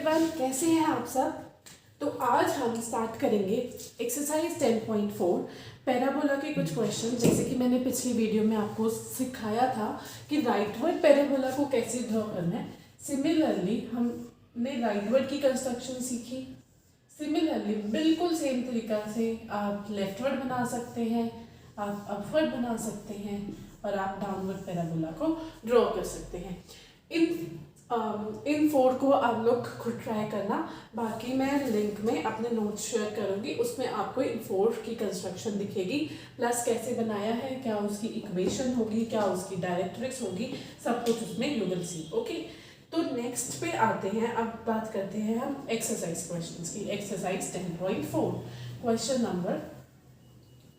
Everyone, कैसे हैं आप सब। तो आज हम स्टार्ट करेंगे एक्सरसाइज 10.4 पैराबोला के कुछ क्वेश्चन। जैसे कि मैंने पिछली वीडियो में आपको सिखाया था कि राइटवर्ड पैराबोला को कैसे ड्रॉ करना है। सिमिलरली हमने राइटवर्ड की कंस्ट्रक्शन सीखी। सिमिलरली बिल्कुल सेम तरीका से आप लेफ्टवर्ड बना सकते हैं, आप अपवर्ड बना सकते हैं और आप डाउनवर्ड पैराबोला को ड्रॉ कर सकते हैं। इन 4 को आप लोग खुद ट्राई करना। बाकी मैं लिंक में अपने नोट्स शेयर करूंगी, उसमें आपको इन 4 की कंस्ट्रक्शन दिखेगी, प्लस कैसे बनाया है, क्या उसकी इक्वेशन होगी, क्या उसकी डायरेक्ट्रिक्स होगी, सब कुछ उसमें यू विल सी। ओके, तो नेक्स्ट पे आते हैं। अब बात करते हैं हम एक्सरसाइज क्वेश्चंस की। Exercise 10.4 question number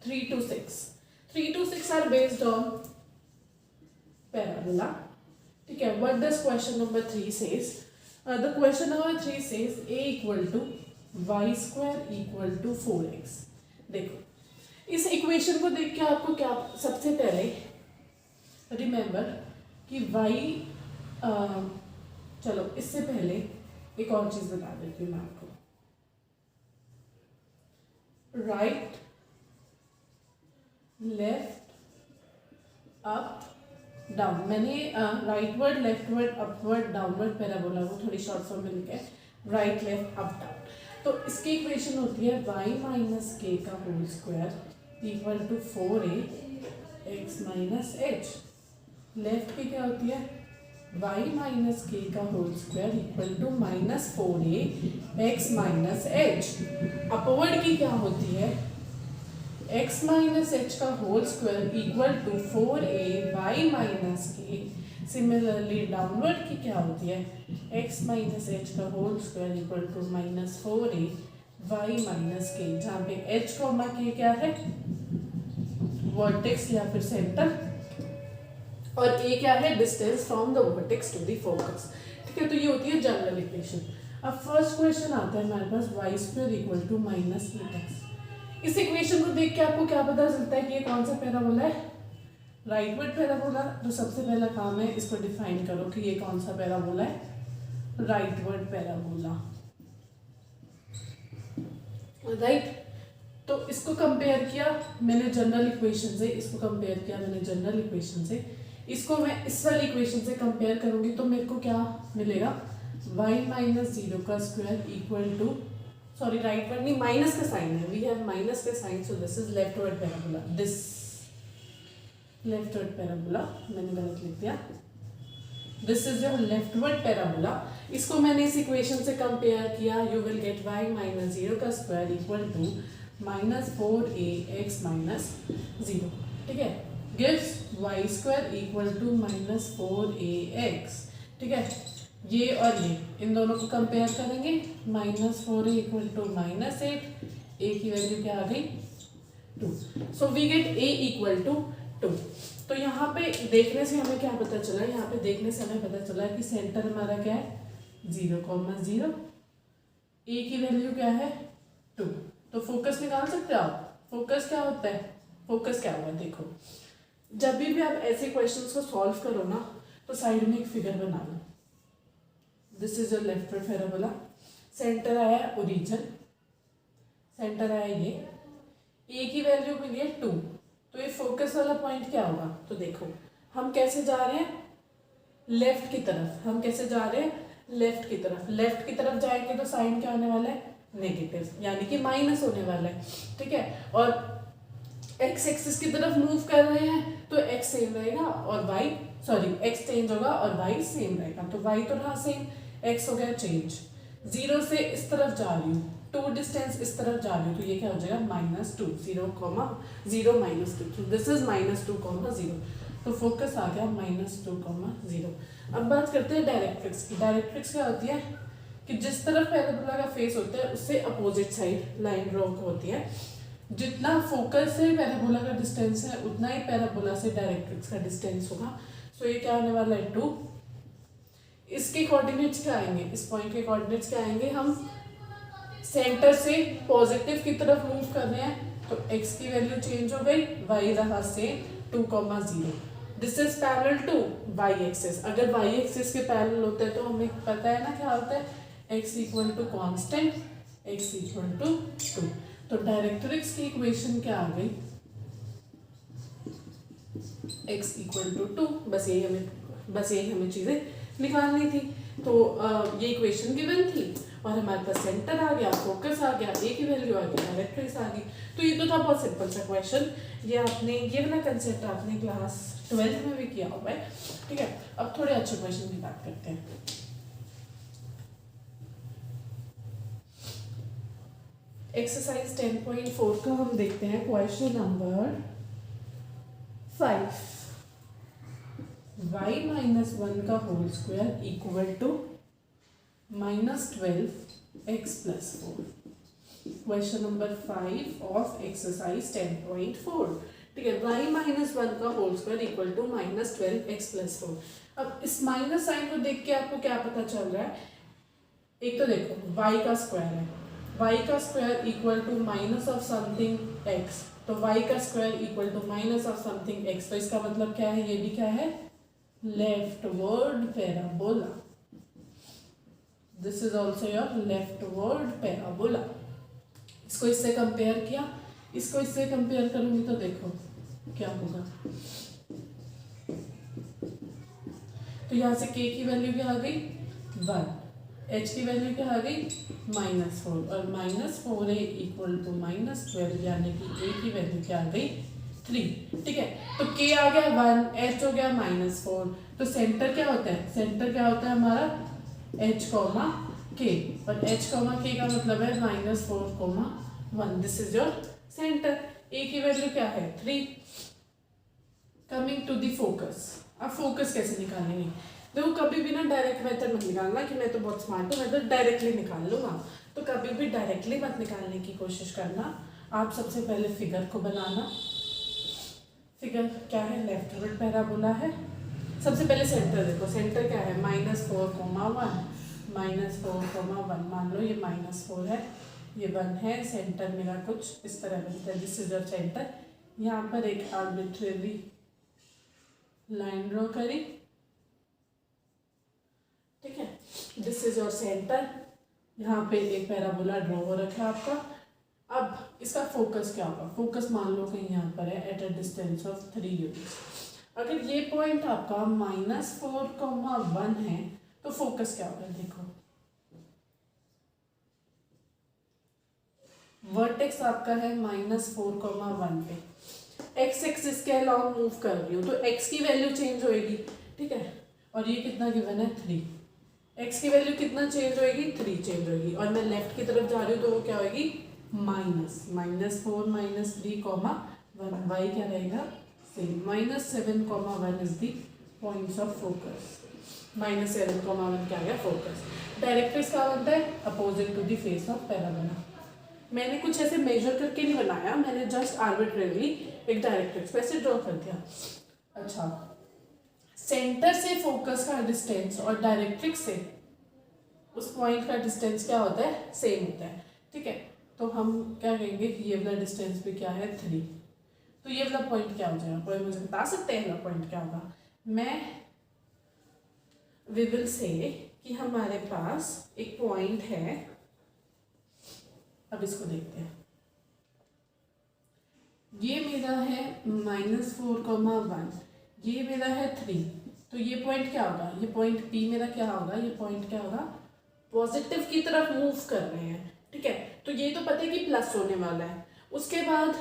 3 to 6। 3 to 6 are based on parabola. ठीक है, what does question number 3 says? The question number 3 says a equal to y square equal to 4x। देखो इस इक्वेशन को देख के आपको क्या, सबसे पहले रिमेंबर कि y चलो इससे पहले एक और चीज बता देती हूँ मैं आपको। Right, left, up, down. मैंने rightward, leftward, upward, downward parabola को थोड़ी शॉर्ट फॉर्म में लिखा है, राइट, लेफ्ट, अप, डाउन। तो इसकी इक्वेशन होती है y माइनस के का whole square equal to 4a x minus h. Left की क्या होती है y माइनस के का whole square equal to minus 4a x minus h. Upward की क्या होती है x माइनस एच का whole square equal to 4a y minus k. Similarly downward की क्या होती है x माइनस एच का whole square equal to minus 4a y minus k, जहाँ पे h कॉमा के क्या है वर्टेक्स या फिर सेंटर, और a क्या है distance from the vertex to the focus. ठीक है, तो ये होती है जनरल इक्वेशन। अब फर्स्ट क्वेश्चन आता है हमारे पास y square equal to minus 8x। इस इक्वेशन को देख के आपको क्या पता चलता है कि ये कौन सा पैराबोला है, राइटवर्ड पैराबोला। तो सबसे पहला काम है इसको डिफाइन करो कि ये कौन सा पैराबोला है, राइटवर्ड पैराबोला। राइट, तो इसको कंपेयर किया मैंने जनरल इक्वेशन से, इसको कंपेयर किया मैंने जनरल इक्वेशन से, इसको मैं इस वाली इक्वेशन से कंपेयर करूंगी तो मेरे को क्या मिलेगा y माइनस 0 का square equal to, sorry rightward नहीं, माइनस का साइन है, वी हैव माइनस का sign, so this is leftward parabola. This leftward parabola, मैंने गलत लिख दिया, this is your leftward parabola. इसको मैंने इस इक्वेशन से कंपेयर किया, you will get y minus 0 का square equal to minus 4a x minus 0। ठीक है, gives y square equal to minus 4ax। ठीक है, ये और ये इन दोनों को कंपेयर करेंगे, minus 4a equal to minus 8, a की वैल्यू क्या आ गई 2, so we get a equal to 2। तो यहाँ पे देखने से हमें क्या पता चला, यहाँ पे देखने से हमें पता चला कि सेंटर हमारा क्या है 0,0, a की वैल्यू क्या है 2। तो फोकस निकाल सकते हो आप। फोकस क्या होता है, फोकस क्या हुआ देखो, जब भी आप ऐसे क्वेश्चंस को सॉल्व करो ना तो साइड में एक फिगर बना लो। This is your leftward parabola, centre आया ओरिजिन, सेंटर आया ये, a की वैल्यू मिली है 2, तो ये फोकस वाला पॉइंट क्या होगा। तो देखो हम कैसे जा रहे हैं लेफ्ट की तरफ, हम कैसे जा रहे हैं लेफ्ट की तरफ। लेफ्ट की तरफ जाएंगे तो साइन क्या होने वाला है नेगेटिव, यानी कि माइनस होने वाला है। ठीक है, और x एक्सिस की तरफ मूव कर रहे हैं तो x सेम रहेगा और y, सॉरी x चेंज होगा और y सेम रहेगा। तो y तो रहा सेम, x हो गया चेंज। 0 से इस तरफ जा रही हूँ, 2 डिस्टेंस इस तरफ जा रही हूँ, तो ये क्या हो जाएगा -2, 0,0 -2, तो दिस इज -2,0। तो फोकस आ गया -2,0। अब बात करते हैं डायरेक्ट्रिक्स की। डायरेक्ट्रिक्स क्या होती है कि जिस तरफ पैराबोला का फेस होता है उससे अपोजिट साइड लाइन ड्रॉ होती है। जितना फोकस से पैराबोला का डिस्टेंस है उतना ही पैराबोला से डायरेक्ट्रिक्स का डिस्टेंस होगा। सो ये क्या होने वाला है 2। इसके कोऑर्डिनेट्स क्या आएंगे, इस पॉइंट के कोऑर्डिनेट्स क्या आएंगे, हम सेंटर से पॉजिटिव की तरफ मूव कर रहे हैं तो x की वैल्यू चेंज हो गई, y रहा से 2,0। This is parallel to y axis. अगर y एक्सिस के पैरेलल होता है तो हमें पता है ना क्या होता है, x equal to constant, x equal to 2। तो डायरेक्ट्रिक्स की इक्वेशन क्या आ गई, x इक्वल टू 2। बस यही हमें चीज़ें निकालनी थी। तो ये इक्वेशन गिवन थी और हमारे पास सेंटर आ गया, फोकस आ गया, ए की वैल्यू आ गई, डायरेक्ट्रिक्स आ गई। तो ये तो था बहुत सिंपल सा क्वेश्चन। ये वाला कंसेप्ट आपने क्लास 12th में भी किया हुआ है, ठीक है। अब थोड़े अच्छे क्वेश्चन की बात करते हैं। एक्सरसाइज 10.4 का हम देखते हैं क्वेश्चन नंबर 5। y माइनस 1 का whole square equal to -12x plus 4। Question number 5 of exercise 10.4, ठीक है। y माइनस 1 का whole square equal to -12x plus 4। अब इस माइनस साइन को देख के आपको क्या पता चल रहा है, एक तो देखो y का स्क्वायर है, y का square equal to minus of something x, तो y का square equal to minus of something x। तो इसका मतलब क्या है, ये भी क्या है, leftward parabola. This is also your leftward parabola. इसको इससे कंपेयर किया, इसको इससे कंपेयर करूंगी तो देखो क्या होगा। तो यहाँ से k की वैल्यू क्या आ गई 1, h की वैल्यू क्या आ गई -4, और -4a इक्वल टू -12, यानी कि a की वैल्यू क्या आ गई 3, ठीक है। तो k आ गया 1, h हो गया -4। तो सेंटर क्या होता है, सेंटर क्या होता है हमारा h, k, और h, k का मतलब है -4, 1। This is your centre. a की वैल्यू क्या है 3। Coming to the focus. अब फोकस कैसे निकालेंगे, देखो कभी भी ना डायरेक्ट मेथड मत निकालना कि मैं तो बहुत स्मार्ट हूँ, मैं तो डायरेक्टली निकाल लूँगा। तो कभी भी डायरेक्टली मत निकालने की कोशिश करना। आप सबसे पहले फिगर को बनाना। फिगर क्या है, लेफ्टवर्ड पैराबोला है। सबसे पहले सेंटर देखो, सेंटर क्या है -4, 1, -4, 1। मान लो ये -4 है, ये 1 है, सेंटर मेरा कुछ इस तरह बनता है। This is your centre. यहाँ पर एक आर्बिट्रेरी लाइन ड्रॉ करी, ठीक है। This is your centre. यहाँ पे एक पैराबोला ड्रॉ हो रखा है आपका। अब इसका फोकस क्या होगा, फोकस मान लो कहीं यहाँ पर है at a distance of 3 units. अगर ये पॉइंट आपका -4, 1 है तो फोकस क्या होगा, देखो वर्टेक्स आपका है -4, 1 पे, x एक्सिस के अलॉन्ग मूव कर रही हूँ तो x की वैल्यू चेंज होएगी, ठीक है। और ये कितना गिवन है 3, x की वैल्यू कितना चेंज होएगी 3 चेंज होएगी। और मैं लेफ्ट की तरफ जा रही हूँ तो वो क्या होएगी -4, -3, -1। y क्या रहेगा same, -7, 1 is the points of focus. -7, 1 क्या गया फोकस। डायरेक्ट्रिक्स क्या बनता है, opposite to the face of parabola. मैंने कुछ ऐसे मेजर करके नहीं बनाया, मैंने जस्ट आर्बिट्रेरली एक डायरेक्ट्रिक्स वैसे ड्रॉ कर दिया। अच्छा, सेंटर से फोकस का डिस्टेंस और डायरेक्ट्रिक्स से उस पॉइंट का डिस्टेंस क्या होता है, सेम होता है, ठीक है। तो हम क्या कहेंगे, ये वाला डिस्टेंस भी क्या है 3। तो ये वाला पॉइंट क्या हो जाएगा, कोई मुझे बता सकते हैं पॉइंट क्या होगा। वी विल से कि हमारे पास एक पॉइंट है। अब इसको देखते हैं, ये मेरा है -4, 1, ये मेरा है 3। तो ये पॉइंट क्या होगा, ये पॉइंट P मेरा क्या होगा, ये पॉइंट क्या होगा पॉजिटिव की तरफ मूव कर रहे हैं, ठीक है। तो ये तो पता है कि प्लस होने वाला है। उसके बाद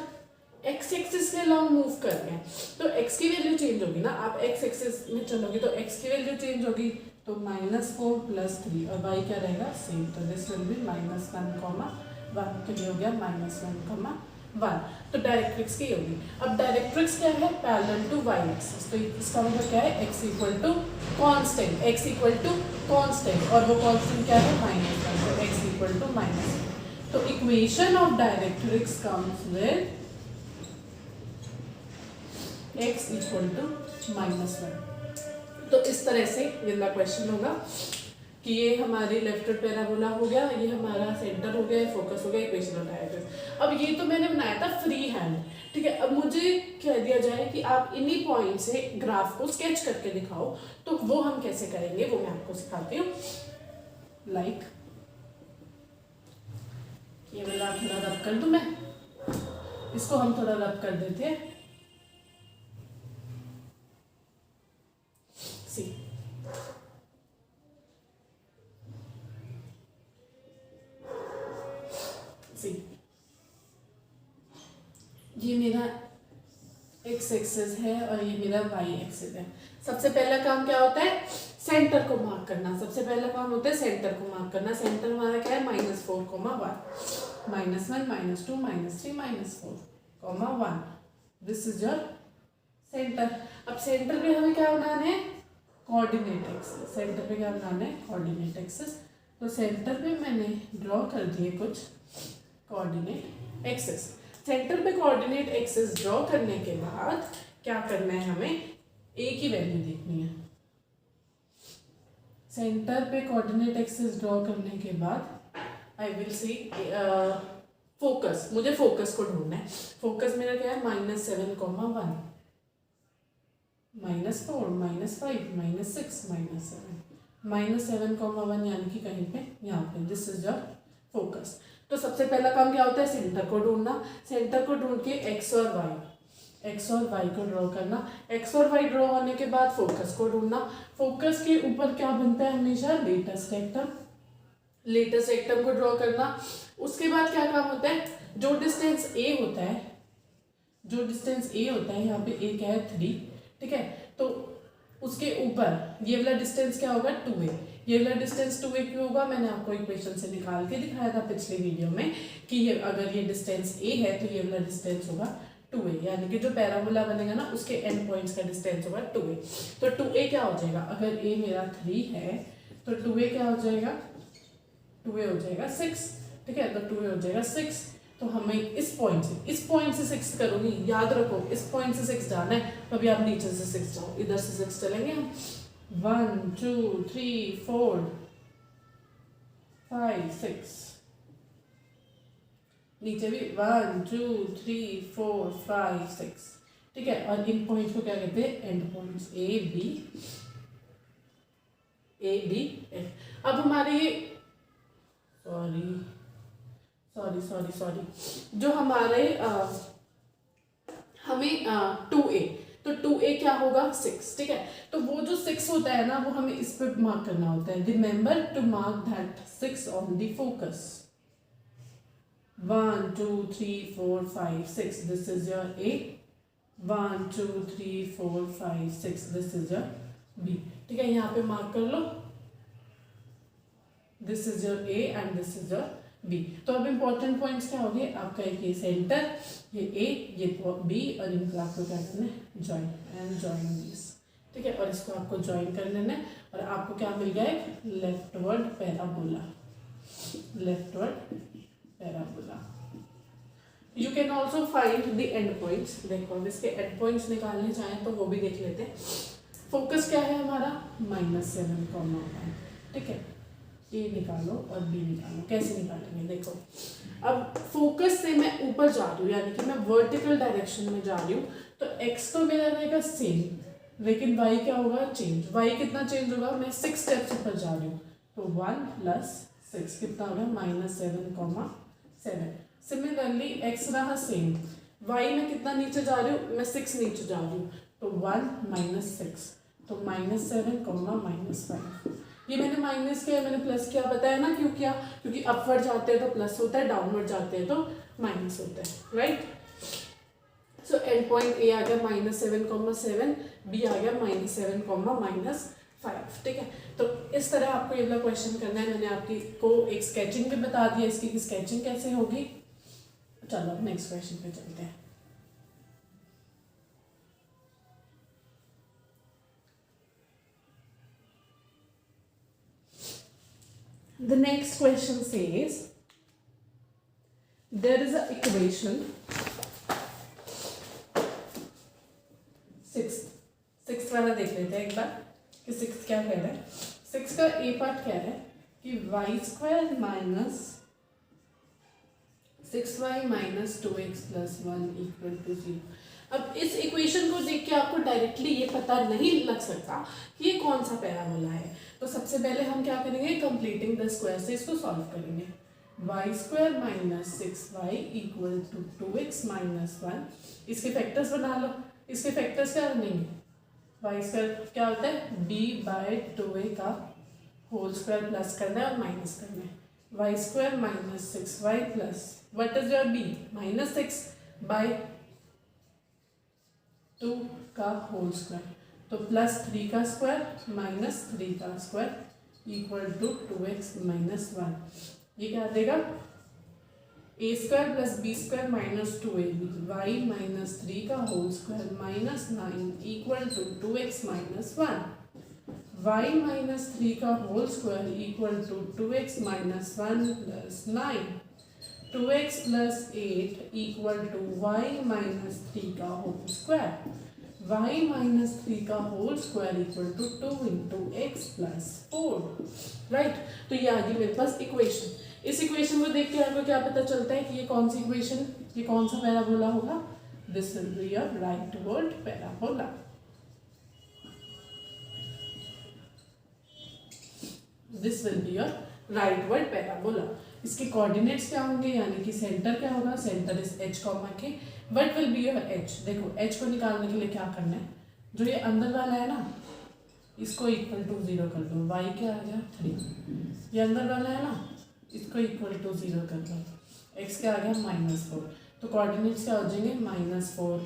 x एक्सिस के लॉन्ग मूव कर रहे हैं तो x की वैल्यू चेंज होगी ना, आप x एक्सिस में चलोगे तो x की वैल्यू चेंज होगी। तो -4 + 3 और y क्या रहेगा सेम। तो दिस विल बी -1, 1। तो ये हो गया -1, 1। तो डायरेक्ट्रिक्स की होगी। अब डायरेक्ट्रिक्स क्या है, पैरेलल टू y एक्सिस। तो इसका मतलब क्या है, x equal to constant, x equal to constant, और वो कॉन्स्टेंट क्या है -1। तो x इक्वल टू -1। तो equation of directrix comes with x equal to -1। तो इस तरह से ये क्वेश्चन होगा कि ये हमारी लेफ्ट पैराबोला हो गया, ये हमारा सेंटर हो गया, फोकस हो गया, इक्वेशन ऑफ डायरेक्ट्रिक्स। अब ये तो मैंने बनाया था फ्री हैंड, ठीक है। अब मुझे कह दिया जाए कि आप इन्हीं पॉइंट से ग्राफ को स्केच करके दिखाओ, तो वो हम कैसे करेंगे वो मैं आपको सिखाती हूँ। लाइक ये वाला थोड़ा रब कर दूं मैं, इसको हम थोड़ा रब कर देते हैं। सी ये मेरा एक्स एक्सिस है और ये मेरा वाई एक्सिस है। सबसे पहला काम क्या होता है, सेंटर को मार्क करना। सबसे पहला काम होता है सेंटर को मार्क करना। सेंटर हमारा क्या है, -4, -1, -1, -2, -3, -4, 1। This is your centre. अब सेंटर पे हमें क्या बनाना है, कोऑर्डिनेट एक्सिस। सेंटर पे क्या बनाना है, कोऑर्डिनेट एक्सिस। तो सेंटर पे मैंने ड्रॉ कर दिए कुछ कोऑर्डिनेट एक्सिस। सेंटर पे कोऑर्डिनेट एक्सिस ड्रॉ करने के बाद क्या करना है, हमें ए की वैल्यू देखनी है। सेंटर पे कोऑर्डिनेट एक्सिस ड्रॉ करने के बाद आई विल सी फोकस। मुझे फोकस को ढूंढना है। फोकस मेरा क्या है, -7, -1, -4, -5, -6, -7, -7, यानी कि कहीं पे यहाँ पे। This is your focus. तो सबसे पहला काम क्या होता है, सेंटर को ढूंढना। सेंटर को ढूंढ के एक्स और वाई को ड्रॉ करना। एक्स और वाई ड्रॉ होने के बाद फोकस को ढूंढना। फोकस के ऊपर क्या बनता है हमेशा, लेटेस्ट रेक्टम। लेटेस्ट रेक्टम को ड्रॉ करना। उसके बाद क्या काम होता है, जो डिस्टेंस ए होता है यहाँ पे ए क्या है, 3, ठीक है। तो उसके ऊपर ये वाला डिस्टेंस क्या होगा, 2a। ये वाला डिस्टेंस 2a क्यों होगा, मैंने आपको इक्वेशन से निकाल के दिखाया था पिछले वीडियो में कि ये अगर ये डिस्टेंस a है तो ये वाला डिस्टेंस होगा 2a, यानी कि जो पैराबोला बनेगा ना उसके एंड पॉइंट्स का डिस्टेंस होगा 2a। तो 2a क्या हो जाएगा, अगर a मेरा 3 है तो 2a क्या हो जाएगा, 2a हो जाएगा 6, ठीक है। तो 2a हो जाएगा 6। तो हमें इस पॉइंट से 6 करूंगी, याद रखो इस पॉइंट से 6 जाना है। अभी आप नीचे से 6 जाओ, इधर से 6 चलेंगे हम। 1 2 3 4 5 6, नीचे भी 1 2 3 4 5 6, ठीक है। और इन पॉइंट्स को क्या कहते हैं, end points, A B and. अब हमारे ये सॉरी जो हमारे हमें 2a, तो 2a क्या होगा, 6, ठीक है। तो वो जो 6 होता है ना वो हमें इस पे मार्क करना होता है। Remember to mark that 6 on the focus. 1 2 3 4 5 6, this is your a। 1 2 3 4 5 6, this is your b, ठीक है। यहाँ पे मार्क कर लो, this is your a and this is your b। तो अब इंपॉर्टेंट पॉइंट्स क्या हो गए आपका, ये सेंटर, ये a, ये b, और इनको आपको क्या करना है, ज्वाइन दिस, ठीक है। और इसको आपको ज्वाइन कर लेना है और आपको क्या मिल गया, एक leftward parabola. You can also find the end points. देखो अब इसके एंड पॉइंट्स निकालने चाहें तो वो भी देख लेते हैं। फोकस क्या है हमारा, -7,1, ठीक है। ए निकालो और बी निकालो। कैसे निकालेंगे, देखो अब फोकस से मैं ऊपर जा रही हूँ, यानी कि मैं वर्टिकल डायरेक्शन में जा रही हूँ, तो एक्स तो मेरा रहेगा सेम, लेकिन वाई क्या होगा, चेंज। वाई कितना चेंज होगा, मैं 6 स्टेप्स ऊपर जा रही हूँ, तो 1 + 6 कितना होगा, -7,7। सिमिलरली एक्स रहा सेम, वाई में कितना नीचे जा रही हूँ, मैं 6 नीचे जा रही हूँ, तो 1 - 6, तो -7, -5। ये मैंने माइनस किया, मैंने प्लस किया, बताया ना क्यों किया, क्योंकि अपवर्ड जाते हैं तो प्लस होता है, डाउनवर्ड जाते हैं तो माइनस होता है, right. So end point A आ गया -7,7, बी आ गया -7, -5, ठीक है। तो इस तरह आपको ये वाला क्वेश्चन करना है। मैंने आपकी को एक स्केचिंग भी बता दिया, इसकी कि स्केचिंग कैसे होगी। चलो अब नेक्स्ट क्वेश्चन पे चलते हैं। The next question says there is an equation, six वाला देख लेते हैं एक बार कि 6 क्या कह रहा है। 6 का ए पार्ट कह रहा है कि y² -6y - 2x + 1 = 0। अब इस इक्वेशन को देख के आपको डायरेक्टली ये पता नहीं लग सकता कि ये कौन सा पैराबोला है। तो सबसे पहले हम क्या करेंगे, कंप्लीटिंग द स्क्वायर से इसको सॉल्व करेंगे। Y square minus 6y equal to 2x minus 1। इसके फैक्टर्स बना लो। इसके फैक्टर्स क्या बनेंगे, वाई स्क्वायर क्या होता है b बाय 2a का होल स्क्वायर प्लस करना है और माइनस करना है। Y square minus 6y plus what is your b minus 6 by 2 का होल स्क्वायर, तो प्लस 3 का स्क्वायर माइनस 3 का square equal to 2x minus 1। ये क्या देगा, a square plus b square minus 2ab y minus 3 का whole square minus 9 equal to 2x minus 1। Y minus 3 का whole square equal to 2x minus 1 plus 9। 2x plus 8 equal to y minus 3 का whole square. y minus 3 का whole square equal to 2 into x plus 4। Right, तो ये आ गई मेरे पास equation. इस equation को देख के आपको क्या पता चलता है कि ये कौन सी इक्वेशन, ये कौन सा पैराबोला होगा, this will be your right word parabola. This will be your right word parabola. इसके कोऑर्डिनेट्स क्या होंगे, यानी कि सेंटर क्या होगा, सेंटर इज h कॉमा के। What will be your h, देखो h को निकालने के लिए क्या करना है, जो ये अंदर वाला है ना इसको इक्वल टू 0 कर दो, y क्या आ गया 3। ये अंदर वाला है ना इसको इक्वल टू 0 कर दो, x क्या आ गया -4। तो कोऑर्डिनेट्स क्या हो जाएंगे -4,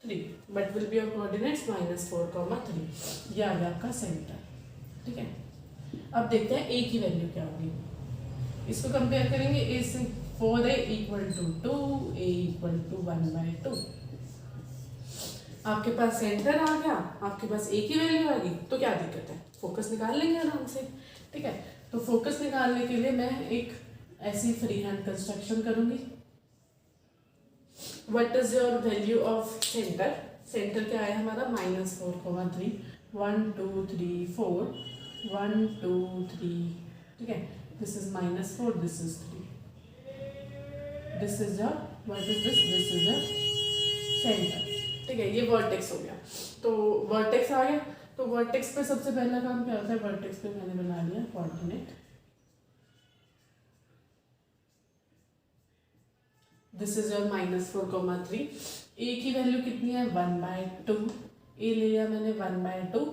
3। What will be your coordinates -4, 3। ये आ गया आपका सेंटर। ठीक है, अब देखते हैं a की वैल्यू क्या होगी। इसको कंपेयर करेंगे a से। 4a equal to 2, a equal to 1/2। आपके पास सेंटर आ गया, आपके पास a की वैल्यू आ गई, तो क्या दिक्कत है, फोकस निकाल लेंगे आराम से। ठीक है, तो फोकस निकालने के लिए मैं एक ऐसी फ्री हैंड कंस्ट्रक्शन करूंगी। What is your value of centre, centre क्या है हमारा -4, 3। 1 2 3 4, 1 2 3। ठीक है, this is -4, this is 3, this is your, what is this is your center। ठीक है, ये वर्टेक्स हो गया। तो वर्टेक्स आ गया, तो वर्टेक्स पे सबसे पहला काम क्या होता है, वर्टेक्स पे मैंने बना लिया coordinate. This is your -4, 3। a की वैल्यू कितनी है 1/2, a ले लिया मैंने 1/2।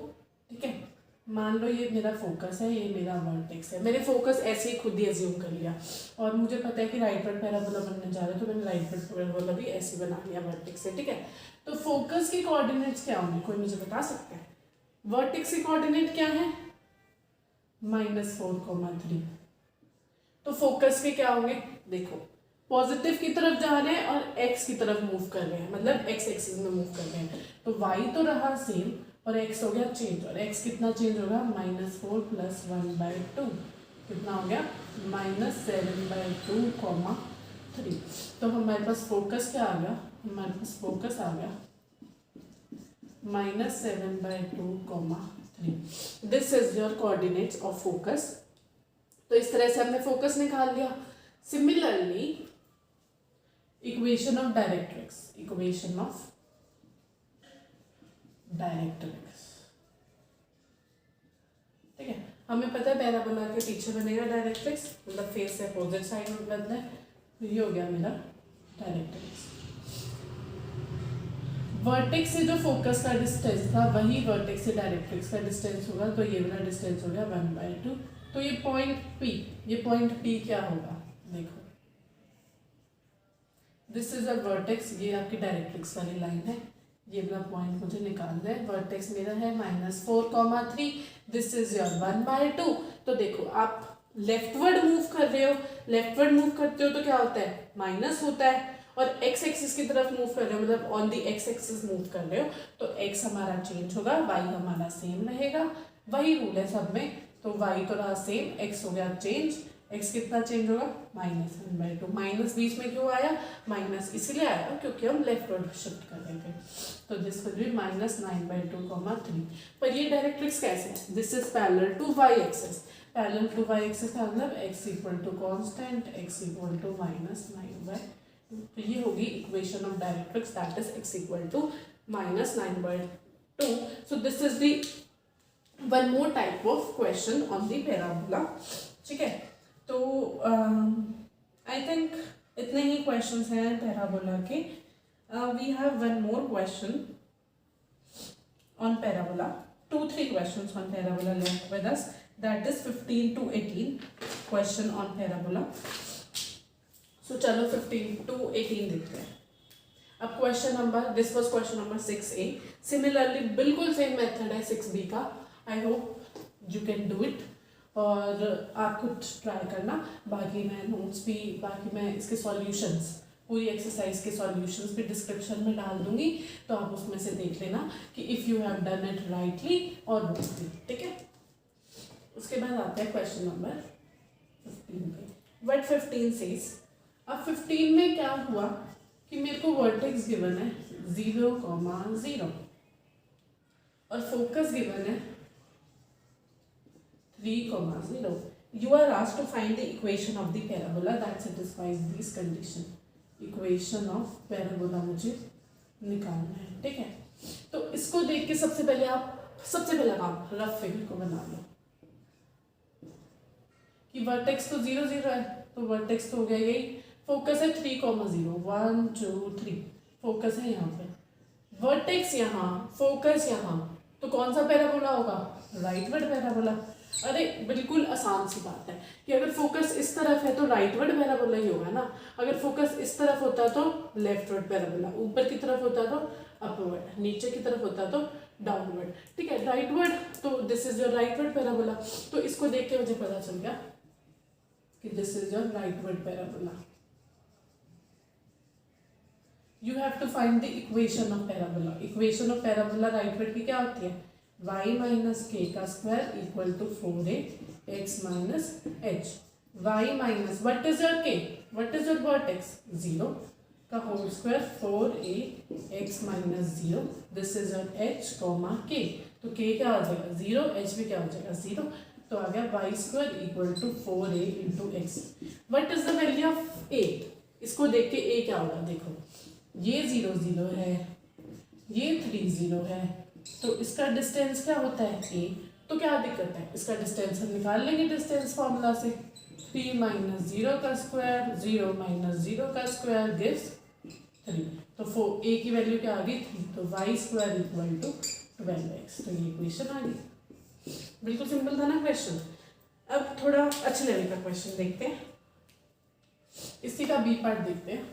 ठीक है, मान लो ये मेरा फोकस है, ये मेरा वर्टेक्स है। मैंने फोकस ऐसे ही खुद ही एज्यूम कर लिया और मुझे पता है कि राइट वर्ड पैराबोला बनने जा रहा है, तो मैंने राइट वर्ड पैराबोला भी ऐसे बना लिया वर्टेक्स से। ठीक है, तो फोकस के कोऑर्डिनेट्स क्या होंगे, कोई मुझे बता सकता है। वर्टेक्स के कोऑर्डिनेट क्या है -4, 3। तो फोकस के क्या होंगे, देखो पॉजिटिव की तरफ जा रहे हैं और एक्स की तरफ मूव कर रहे हैं, मतलब एक्स एक्सिस में मूव कर रहे हैं। तो वाई तो रहा सेम और x हो गया चेंज, और x कितना चेंज होगा -4 प्लस 1/2, कितना हो गया -7/2, 3। तो हमारे पास फोकस क्या आ गया, हमारे पास फोकस आ गया -7/2, 3। This is your coordinates of focus. तो इस तरह से हमने फोकस निकाल लिया। Similarly equation of directrix, equation of directrix. ठीक है, हमें पता है पैराबोला के पीछे बनेगा डायरेक्ट्रिक्स, मतलब फेस से अपोजिट साइड में बदलना है। ये हो गया मेरा डायरेक्ट्रिक्स। वर्टेक्स से जो फोकस का डिस्टेंस था वही वर्टेक्स से डायरेक्ट्रिक्स का डिस्टेंस होगा, तो ये वाला डिस्टेंस हो गया 1/2। तो ये पॉइंट P, ये पॉइंट P क्या होगा, देखो दिस इज अ वर्टेक्स, ये आपकी डायरेक्ट्रिक्स वाली लाइन है, ये वाला पॉइंट मुझे निकालना है। वर्टेक्स मेरा है -4, 3। This is your 1/2। तो देखो आप लेफ्टवर्ड मूव कर रहे हो, लेफ्टवर्ड मूव करते हो तो क्या होता है माइनस होता है, और एक्स एक्सिस की तरफ मूव कर रहे हो मतलब on the x axis move कर रहे हो, तो एक्स हमारा चेंज होगा, वाई हमारा सेम रहेगा। वही रूल है सब में, तो वाई तो रहा सेम, एक्स हो गया चेंज, एक्स कितना चेंज होगा -1/2। माइनस बीच में क्यों आया, माइनस इसलिए आया क्योंकि हम लेफ्टवर्ड शिफ्ट कर रहे थे। तो दिस विल बी -9/2, 3। पर ये डायरेक्ट्रिक्स कैसे है, this is parallel to Y axis. Parallel to Y axis का मतलब x equal to constant, x equal to -9/2। तो ये होगी equation of directrix, that is x equal to -9/2। So this is the one more type of question on the parabola. ठीक है, तो I think इतने ही क्वेश्चंस हैं पैराबोला के. We have one more question on parabola. 2-3 questions on parabola left with us, that is 15 to 18 question on parabola. So चलो 15 to 18 देखते हैं. अब question number, this was question number 6A. Similarly बिल्कुल same method है 6B का. I hope you can do it और आप खुद ट्राई करना. बाकी मैं नोट्स भी, बाकी मैं इसके सॉल्यूशंस, पूरी एक्सरसाइज के सॉल्यूशंस भी डिस्क्रिप्शन में डाल दूंगी, तो आप उसमें से देख लेना कि if you have done it rightly और रॉन्गली. ठीक है. उसके बाद आते हैं क्वेश्चन नंबर 15 पे. What 15 says. अब 15 में क्या हुआ कि मेरे को वर्टेक्स गिवन है 0,0 और फोकस गिवन है 3,0. You are asked to find the equation of the parabola that satisfies these condition. Equation of parabola मुझे निकालना है. ठीक है. तो इसको देख के सबसे पहले काम रफ फिगर को बना लो कि वर्टेक्स तो 0, 0 है, तो वर्टेक्स तो हो गया यही. फोकस है 3,0, 1 2 3. फोकस है यहाँ पे, वर्टेक्स यहाँ, फोकस यहाँ, तो कौन सा पैराबोला होगा? Rightward parabola. अरे बिल्कुल आसान सी बात है कि अगर फोकस इस तरफ है तो राइटवर्ड पैराबोला ही होगा ना. अगर फोकस इस तरफ होता तो लेफ्टवर्ड पैराबोला, ऊपर की तरफ होता तो अपवर्ड, नीचे की तरफ होता तो डाउनवर्ड. ठीक है. राइटवर्ड, तो this is your rightward parabola. तो इसको देख के मुझे पता चल गया कि this is your rightward parabola. You have to find the equation of parabola. Equation of parabola rightward की क्या होती है? y माइनस के का square equal to 4a x minus h. y minus what is your k, what is your vertex? 0 का whole square 4a x minus 0. This is your h comma k. तो k क्या हो जाएगा? 0. h भी क्या हो जाएगा? 0. तो आ गया y square equal to 4a into x. What is the value of a? इसको देख के a क्या होगा? देखो ये 0 0 है, ये 3 0 है, तो इसका डिस्टेंस क्या होता है? a. तो क्या दिक्कत है? इसका डिस्टेंस हम निकाल लेंगे डिस्टेंस फॉर्मूला से. 3 माइनस 0 का स्क्वायर, 0 माइनस 0 का स्क्वायर गिव्स 3. तो a की वैल्यू क्या आ गई? 3. तो y square equal to 12x. तो ये इक्वेशन आ गई. बिल्कुल सिंपल था ना क्वेश्चन. अब थोड़ा अच्छे लेवल का क्वेश्चन देखते हैं. इसी का बी पार्ट देखते हैं.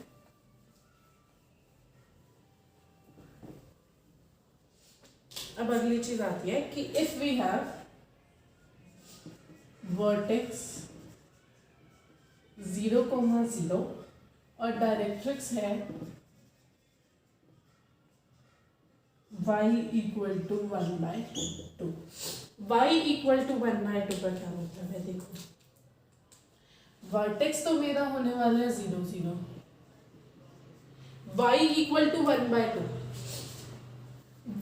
अब अगली चीज आती है कि इफ वी हैव वर्टेक्स 0,0 और डायरेक्ट्रिक्स है y equal to 1/2. y equal to 1/2 का क्या मतलब है? देखो वर्टेक्स तो मेरा होने वाला है 0 0, y equal to 1/2,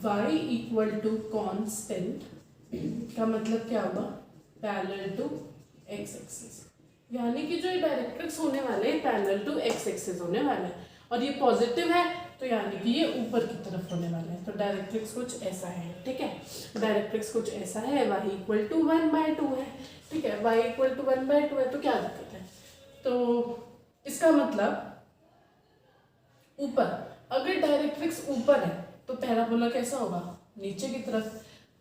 y equal to constant का मतलब क्या हुआ? Parallel to x axis. यानी कि जो ये डायरेक्ट्रिक्स होने वाले हैं पैरेलल टू x एक्सिस होने वाला है, और ये पॉजिटिव है तो यानी कि ये ऊपर की तरफ होने वाला है. तो डायरेक्ट्रिक्स कुछ ऐसा है. ठीक है. डायरेक्ट्रिक्स कुछ ऐसा है. y इक्वल टू 1/2 है. ठीक है. y इक्वल टू 1/2 है तो क्या दिक्कत है? तो इसका मतलब ऊपर, अगर डायरेक्ट्रिक्स ऊपर है तो पैराबोला कैसा होगा? नीचे की तरफ.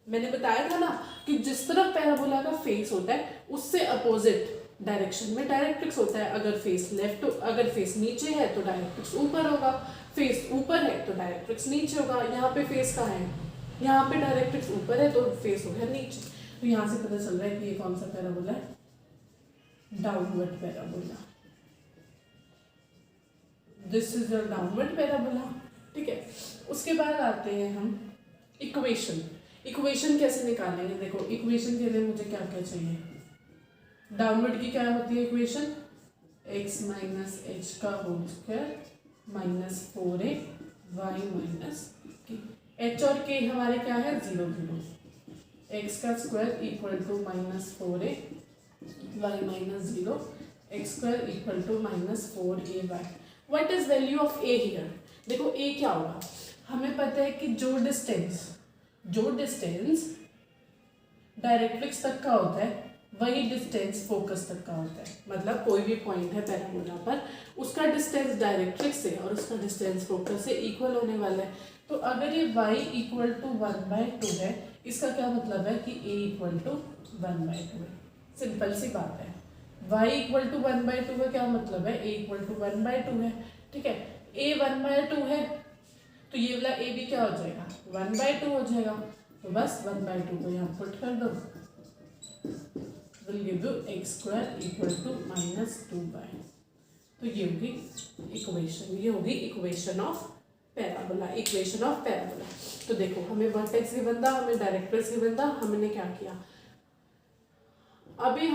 मैंने बताया था ना कि जिस तरफ पैराबोला का फेस होता है उससे अपोजिट डायरेक्शन में डायरेक्ट्रिक्स होता है. अगर फेस लेफ्ट, अगर फेस नीचे है तो डायरेक्ट्रिक्स ऊपर होगा. फेस ऊपर है तो डायरेक्ट्रिक्स नीचे होगा. यहाँ पे फेस कहाँ है? यहाँ पे डायरेक्ट्रिक्स ऊपर है तो फेस हो गया नीचे. तो यहाँ से पता चल रहा है कि ये कौन सा पैराबोला है? Downward parabola. This is a downward parabola. ठीक है. उसके बाद आते हैं हम इक्वेशन. इक्वेशन कैसे निकालेंगे? देखो इक्वेशन के लिए मुझे क्या क्या चाहिए? डाउनवर्ड की क्या होती है इक्वेशन? x माइनस एच का whole square minus 4a y minus k. h और k हमारे क्या है? 0 0. x का square equal to minus 4a y minus 0, x square equal to minus 4ay. What is value of a here? देखो a क्या होगा? हमें पता है कि जो डिस्टेंस डायरेक्ट्रिक्स तक का होता है वही डिस्टेंस फोकस तक का होता है। मतलब कोई भी पॉइंट है पैराबोला पर, उसका डिस्टेंस डायरेक्ट्रिक्स से और उसका डिस्टेंस फोकस से इक्वल होने वाला है। तो अगर ये y इक्वल टू 1/2 है, इसका क्या मतलब है कि a इक्वल टू 1/2 है। सिंपल सी बात है। y इक्वल टू 1/2 का क्या मतलब है, a इक्वल टू 1/2 है। ठीक है, a 1/2 है तो ये वाला a भी क्या हो जाएगा, 1/2 हो जाएगा। तो बस 1/2 को यहाँ पुट कर दो, will give you x square equal to -2y। तो ये होगी इक्वेशन, ये होगी equation of parabola, equation of parabola. तो देखो हमें वर्टेक्स गिवन था, हमें डायरेक्ट्रिक्स गिवन था, हमने क्या किया, अभी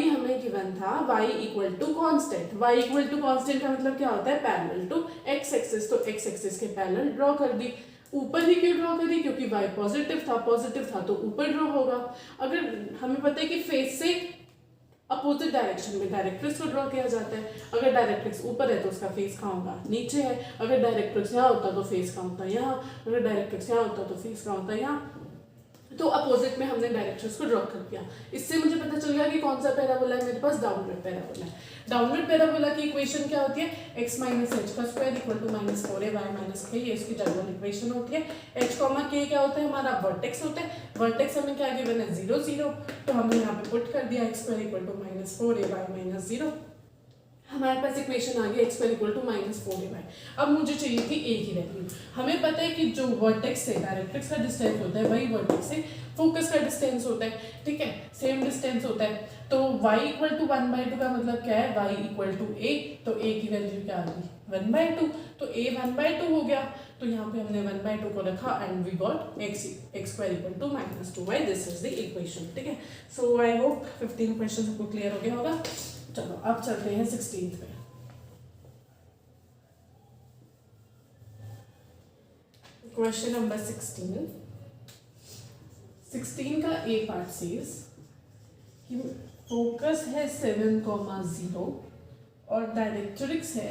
हमें गिवन था y equal to constant. y equal to constant का मतलब क्या होता है, पैरेलल टू x एक्सिस। तो x एक्सिस के पैरेलल ड्रॉ कर दी। ऊपर ही क्यों ड्रॉ करी, क्योंकि y पॉजिटिव था तो ऊपर ड्रॉ होगा। अगर हमें पता है कि फेस से अपोजिट डायरेक्शन में डायरेक्ट्रिक्स को ड्रॉ किया जाता है। अगर डायरेक्ट्रिक्स ऊपर है तो उसका फेस कहाँ होगा, नीचे है। अगर डायरेक्ट्रिक्स यहाँ होता तो फेस कहाँ होता, यहाँ। अगर डायरेक्ट्रिक्स यहाँ होता तो फेस कहाँ होता, यहाँ। तो अपोजिट में हमने डायरेक्ट्रिक्स को ड्रॉ कर दिया। इससे मुझे पता चल गया कि कौन सा पैराबोला है मेरे पास, डाउनवर्ड पैराबोला है। डाउनवर्ड पैराबोला की इक्वेशन क्या होती है, x माइनस एच का square equal to -4a y minus k, ये इसकी जनरल इक्वेशन होती है। h कॉमा k क्या होता है, हमारा वर्टेक्स होता है। वर्टेक्स हमें क्या गिवन है, 0 0, तो हमने यहाँ पे पुट कर दिया x square equal to -4a y minus 0। हमारे पास इक्वेशन आ गई x square equal to -4a। अब मुझे चाहिए थी a की वैल्यू। हमें पता है कि जो वर्टेक्स से डायरेक्ट्रिक्स का डिस्टेंस होता है वही वर्टेक्स से फोकस का डिस्टेंस होता है। ठीक है, सेम डिस्टेंस होता है। तो y इक्वल टू 1/2 का मतलब क्या है, y इक्वल टू a। तो a की वैल्यू क्या आ गई, 1/2। तो a 1/2 हो गया। तो यहाँ पे हमने 1/2 को रखा and we got x square equal to -2y। This is the equation. ठीक है, सो आई होप 15 क्वेश्चन आपको क्लियर हो गया होगा। चलो अब चलते हैं 16th पे। क्वेश्चन नंबर 16 का ए पार्ट सेज कि फोकस है 7,0 और डायरेक्ट्रिक्स है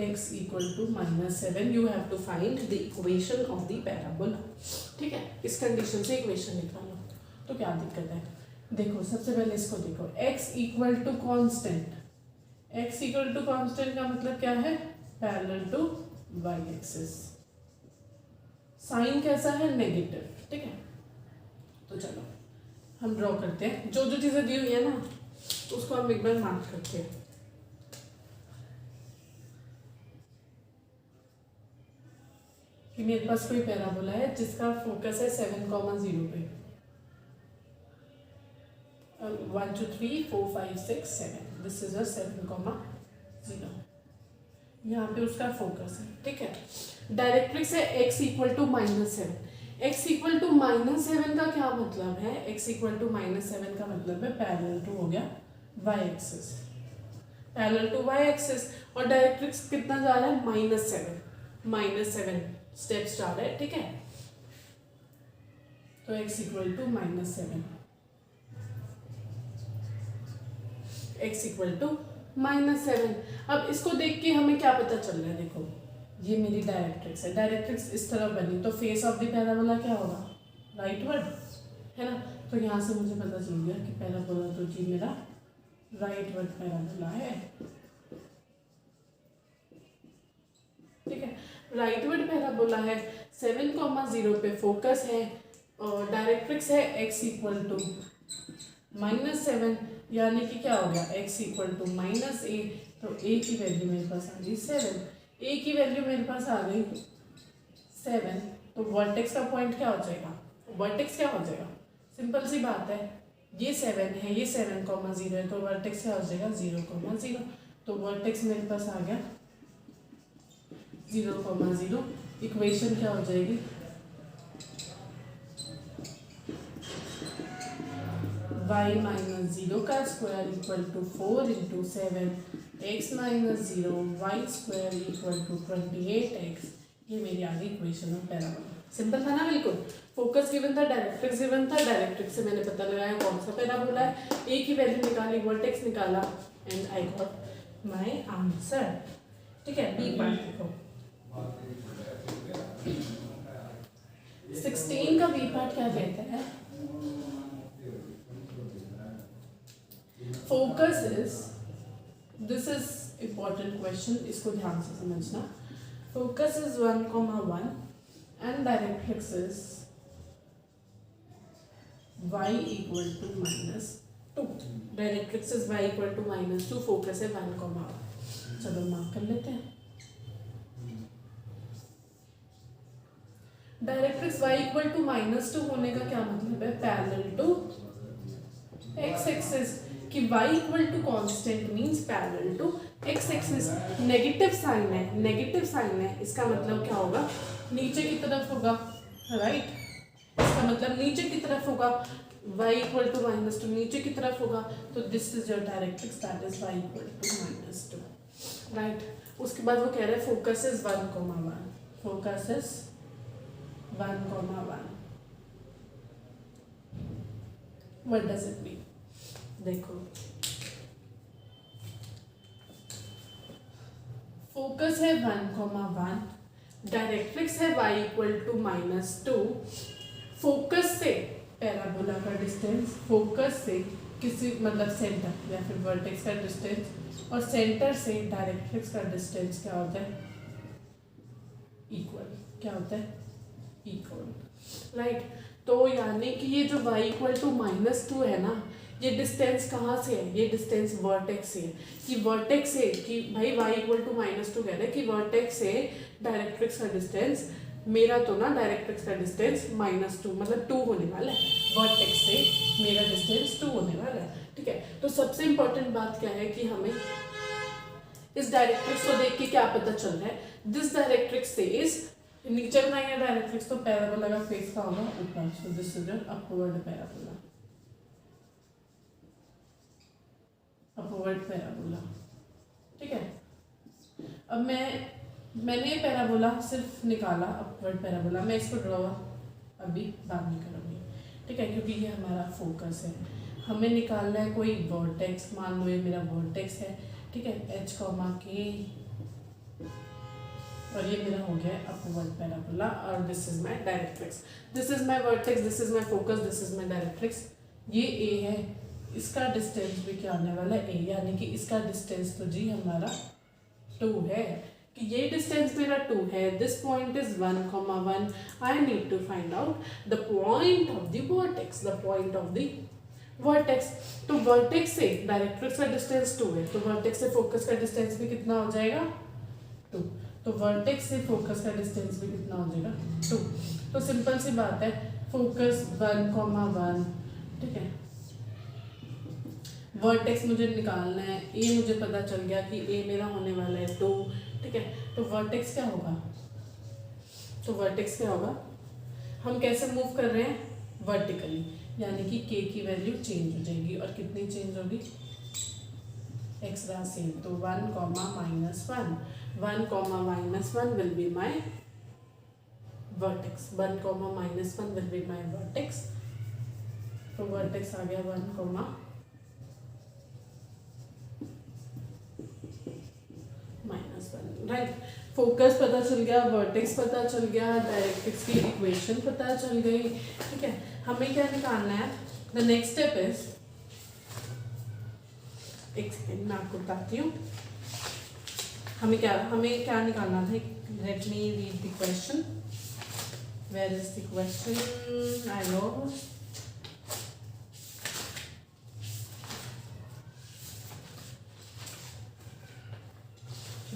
x equal to -7। You have to find the equation of the parabola. ठीक है, इस कंडीशन से इक्वेशन निकालो। तो क्या दिक्कत है, देखो सबसे पहले इसको देखो, x equal to constant. x equal to constant का मतलब क्या है, parallel to y axis. Sign कैसा है, नेगेटिव। ठीक है, तो चलो हम ड्रॉ करते हैं। जो जो चीजें दी हुई है ना उसको हम एक बार मार्क करते हैं। कि मेरे पास कोई पैराबोला है जिसका फोकस है 7,0 पे। 1 2 3 4 5 6 7। This is a 7,0। यहाँ पे उसका फोकस है। ठीक है, डायरेक्ट्रिक्स है x equal to -7। x equal to -7 का क्या मतलब है, x इक्वल टू -7 का मतलब है पैरेलल टू हो गया y axis, parallel to y axis. और डायरेक्ट्रिक्स कितना जा रहा है, -7 स्टेप्स जा रहा है। ठीक है, तो x equal to -7, x equal to -7। अब इसको देख के हमें क्या पता चल रहा है, देखो ये मेरी डायरेक्ट्रिक्स है। डायरेक्ट्रिक्स इस तरह बनी तो फेस ऑफ द पैराबोला क्या होगा, राइटवर्ड, है ना। तो यहाँ से मुझे पता चल गया कि पैराबोला तो जी मेरा राइटवर्ड पैराबोला है। ठीक है, राइटवर्ड पैराबोला है, 7,0 पे फोकस है और डायरेक्ट्रिक्स है x इक्वल टू -7, यानी कि क्या हो गया, x इक्वल टू -a। तो a की वैल्यू मेरे पास आ गई 7। a की वैल्यू मेरे पास आ गई 7। तो वर्टेक्स का पॉइंट क्या हो जाएगा, वर्टेक्स क्या हो जाएगा, सिंपल सी बात है, ये 7 है, ये 7,0 है, तो वर्टेक्स क्या हो जाएगा 0,0। तो वर्टेक्स मेरे पास आ गया 0,0। इक्वेशन क्या हो जाएगी, y माइनस 0 का square equal to 4 into 7 x minus 0 y square equal to 28x। ये मेरी आगे इक्वेशन ऑफ पैराबोला। सिंपल था ना, बिल्कुल। फोकस गिवन था, डायरेक्ट्रिक्स गिवन था, डायरेक्ट्रिक्स से मैंने पता लगाया कौन सा पैराबोला है, a की वैल्यू निकाली, वर्टेक्स निकाला and I got my answer. ठीक है, बी पार्ट देखो, 16 का बी पार्ट पार्ट क्या कहता है, focus is, this is important question, इसको ध्यान से समझना। Focus is 1,1 and directrix is y equal to -2। Directrix is y equal to -2, focus है 1,1। चलो मार्क कर लेते हैं। डायरेक्ट्रिक्स y equal to -2 होने का क्या मतलब है, पैरेलल टू x एक्सिस, कि y equal to constant means parallel to x axis. Negative sign है, नेगेटिव साइन है, इसका मतलब क्या होगा, नीचे की तरफ होगा, राइट। इसका मतलब नीचे की तरफ होगा, y equal to -2 नीचे की तरफ होगा, तो this is your directrix, that is y equal to -2, right. उसके बाद वो कह रहे हैं focus is 1,1, focus is 1,1। What does it mean, देखो फोकस है 1,1, डायरेक्ट्रिक्स है y equal to -2। फोकस से पैराबोला का डिस्टेंस, फोकस से किसी मतलब सेंटर या फिर वर्टेक्स का डिस्टेंस, और सेंटर से डायरेक्ट्रिक्स का डिस्टेंस क्या होता है, इक्वल। क्या होता है, इक्वल, राइट। तो यानी कि ये जो y equal to -2 है ना, ये डिस्टेंस कहाँ से है, ये डिस्टेंस वर्टेक्स से है। कि वर्टेक्स से, कि भाई y equal to -2 कह रहे हैं कि वर्टेक्स से डायरेक्ट्रिक्स का डिस्टेंस, मेरा तो ना डायरेक्ट्रिक्स का डिस्टेंस -2 मतलब 2 होने वाला है, वर्टेक्स से मेरा डिस्टेंस 2 होने वाला है, ठीक है। तो सबसे इंपॉर्टेंट बात क्या है कि हमें इस डायरेक्ट्रिक्स को देख के क्या पता चल रहा है, दिस डायरेक्ट्रिक्स से इस नीचे बनाएंगे डायरेक्ट्रिक्स, तो पैराबोला का फेस का होगा ऊपर, सो this is your upward parabola, upward parabola, ठीक है। अब मैंने पैराबोला सिर्फ निकाला, अपवर्ड पैराबोला, मैं इसको ड्रॉ अभी बाद में करूँगी, ठीक है, क्योंकि ये हमारा फोकस है। हमें निकालना है कोई वर्टेक्स, मान लो ये मेरा वर्टेक्स है, ठीक है, h, k, और ये मेरा हो गया अपवर्ड पैराबोला, और this is my directrix, this is my vertex, this is my focus, this is my directrix. ये a है, इसका डिस्टेंस भी क्या होने वाला है, a, यानी कि इसका डिस्टेंस तो जी हमारा 2 है, कि ये डिस्टेंस मेरा 2 है, this point is 1,1, I need to find out the point of the vertex, the point of the vertex. तो वर्टेक्स से डायरेक्ट्रिक्स का डिस्टेंस 2 है, तो वर्टेक्स से फोकस का डिस्टेंस भी कितना हो जाएगा, 2। तो वर्टेक्स से फोकस का डिस्टेंस भी कितना हो जाएगा, 2। तो सिंपल सी बात है, फोकस 1,1, ठीक है, वर्टेक्स मुझे निकालना है, ए मुझे पता चल गया कि ए मेरा होने वाला है 2, ठीक है। तो वर्टेक्स क्या होगा, तो वर्टेक्स क्या होगा, हम कैसे मूव कर रहे हैं, वर्टिकली, यानी कि k की वैल्यू चेंज हो जाएगी, और कितनी चेंज होगी, x रहा सेम, तो 1, -1, 1, -1 will be my vertex, 1, -1 will be my vertex. तो वर्टेक्स आ गया 1, -1, राइट। फोकस पता चल गया, वर्टेक्स पता चल गया, डायरेक्ट्रिक्स की इक्वेशन पता चल गई, ठीक है। हमें क्या निकालना है, द नेक्स्ट स्टेप इज, एक सेकेंड मैं आपको बताती हूँ, हमें क्या निकालना था, let me read the question, where is the question, I know,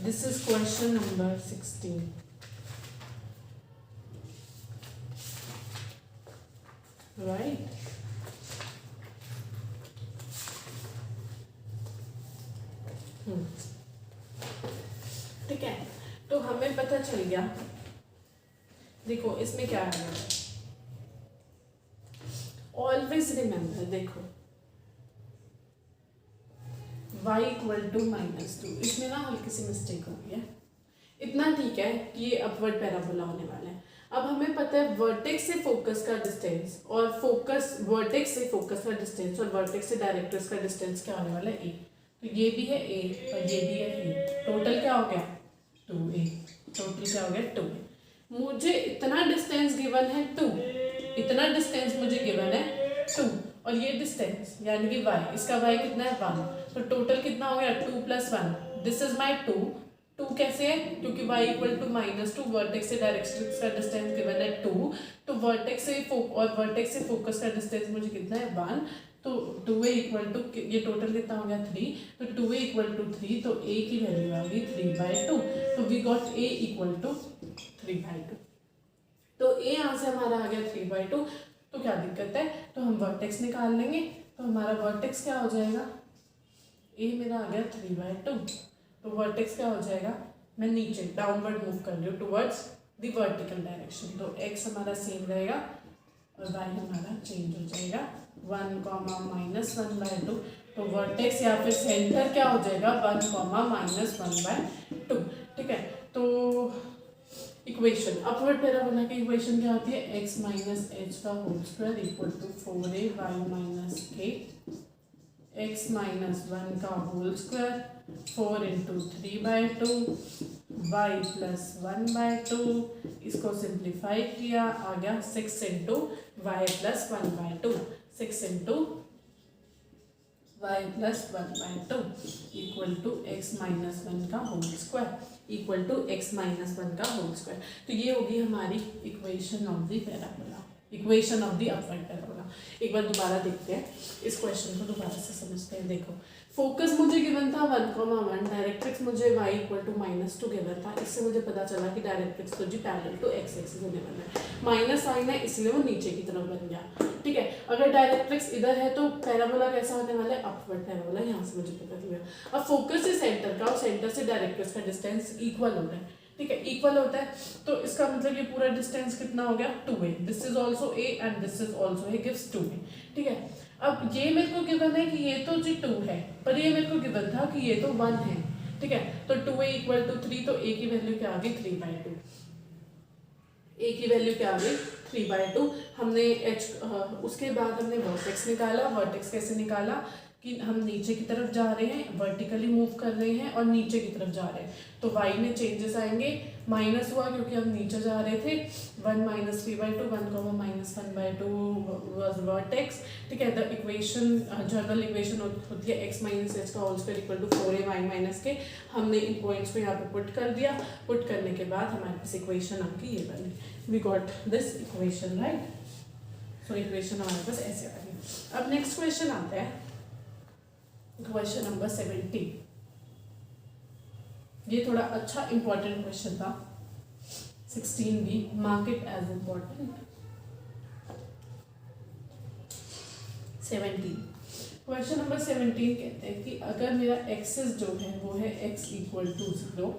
this is question number 16, right। ठीक है, तो हमें पता चल गया, देखो इसमें क्या है, ऑलवेज रिमेंबर, देखो y equal to -2, इसमें ना हल्की सी मिस्टेक हो गई है, इतना ठीक है कि ये अपवर्ड पैराबोला होने वाला है। अब हमें पता है वर्टेक्स से फोकस का डिस्टेंस, और वर्टेक्स से फोकस का डिस्टेंस और वर्टेक्स से डायरेक्ट्रिक्स का डिस्टेंस क्या होने वाला है, a, तो ये भी है a और ये भी है a, टोटल क्या हो गया 2a, टोटल क्या हो गया 2a। मुझे इतना डिस्टेंस गिवन है 2, इतना डिस्टेंस मुझे गिवन है 2, और ये डिस्टेंस यानी कि y, इसका y कितना है 1, तो टोटल कितना हो गया 2 + 1, दिस इज माई 2 कैसे है, क्योंकि y = -2, वर्टेक्स से डायरेक्ट्रिक्स का डिस्टेंस गिवन है 2, तो वर्टेक्स से वर्टेक्स से फोकस का डिस्टेंस मुझे कितना है 1, तो 2a = ये टोटल कितना हो गया 3, तो 2a = 3, तो a की वैल्यू आ गई 3/2, तो वी गॉट a = 3/2, तो a यहाँ से हमारा आ गया 3/2, तो क्या दिक्कत है, तो हम वर्टेक्स निकाल लेंगे, तो हमारा वर्टेक्स क्या हो जाएगा, a मेरा आ गया 3/2, तो वर्टेक्स क्या हो जाएगा, मैं नीचे डाउनवर्ड मूव कर रही हूँ टुवर्ड्स द वर्टिकल डायरेक्शन, तो x हमारा सेम रहेगा और y हमारा चेंज हो जाएगा 1, -1/2, तो वर्टेक्स या फिर सेंटर क्या हो जाएगा 1, -1/2, ठीक है। तो इक्वेशन अपवर्ड पैराबोला की इक्वेशन क्या होती है, x - h का whole square equal to 4a y - k, x - 1 का होल स्क्वायर 4 × 3/2 y + 1/2, इसको सिंप्लीफाई किया आ गया 6 × y + 1/2, 6 × y + 1/2 equal to x - 1 का whole square equal to x - 1 का होल स्क्वायर। तो ये होगी हमारी equation of the parabola, equation of the upward parabola. एक बार दोबारा देखते हैं इस क्वेश्चन को, दोबारा से समझते हैं। देखो फोकस मुझे गिवन था 1, डायरेक्ट्रिक्स मुझे y = -2 गिवन था, इससे मुझे पता चला कि डायरेक्ट्रिक्स तो जी पैरेलल टू x एक्सिस होने वाला है, माइनस साइन है इसलिए वो नीचे की तरफ बन गया, ठीक है। अगर डायरेक्ट्रिक्स इधर है तो पैराबोला कैसा होने वाला है, अपवर्ड पैराबोला, यहाँ से मुझे पता चल गया। अब फोकस से सेंटर का और सेंटर से डायरेक्ट्रिक्स का डिस्टेंस इक्वल हो रहा है, ठीक है, इक्वल होता है, तो इसका मतलब ये पूरा डिस्टेंस कितना हो गया 2a, this is also a and this is also a gives 2a, ठीक है। अब ये मेरे को गिवन है कि ये तो जी 2 है, पर ये मेरे को गिवन था कि ये तो 1 है, ठीक है, तो 2a = 3, तो a की वैल्यू क्या आ गई 3/2, a की वैल्यू क्या आ गई 3/2। हमने उसके बाद हमने वर्टेक्स निकाला, वर्टेक्स कैसे निकाला कि हम नीचे की तरफ जा रहे हैं, वर्टिकली मूव कर रहे हैं और नीचे की तरफ जा रहे हैं, तो y में चेंजेस आएंगे, माइनस हुआ क्योंकि हम नीचे जा रहे थे, 1 - 3/2, 1, -1/2 वाज वर्टेक्स, ठीक है। द इक्वेशन जनरल इक्वेशन होती है x - h का whole square equal to 4a y - k, हमने इन पॉइंट्स को यहाँ पे पुट कर दिया, पुट करने के बाद हमारे पास इक्वेशन आपकी ये बनी, we got this equation, right. So equation हमारे पास ऐसे आ गई। अब नेक्स्ट क्वेश्चन आता है क्वेश्चन नंबर 17, ये थोड़ा अच्छा इंपॉर्टेंट क्वेश्चन था, 16 भी, mark it as important. 17 question number 17 कहते हैं कि अगर मेरा एक्सिस जो है वो है x = 0,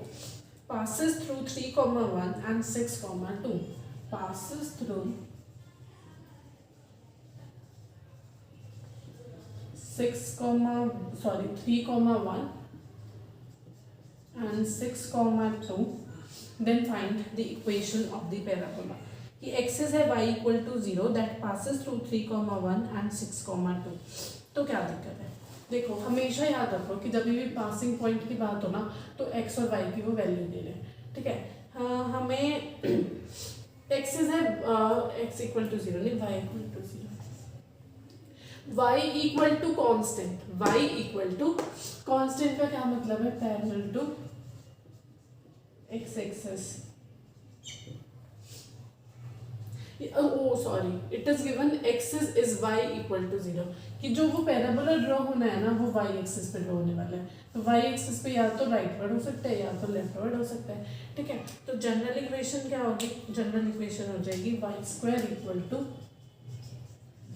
passes through 3, 1 and 6, 2, passes through 3, 1 and 6, 2, then find the equation of the parabola. कि एक्सिस है y = 0 that passes through 3, 1 and 6, 2, तो क्या दिक्कत है। देखो हमेशा याद रखो कि जब भी पासिंग पॉइंट की बात हो ना तो x और y की वो वैल्यू दे रहे हैं, ठीक है। हमें एक्सिस है x = 0 नहीं, y = 0, y equal to constant, y equal to constant का क्या मतलब है, parallel to x axis, sorry it is given axis is y = 0, कि जो वो पैराबोला ड्रॉ होना है ना वो y एक्सिस पे ड्रॉ होने वाला है, तो y एक्सिस पे या तो राइट वर्ड हो सकता है या तो लेफ्ट वर्ड हो सकता है, ठीक है। तो जनरल इक्वेशन क्या होगी, जनरल इक्वेशन हो जाएगी y² =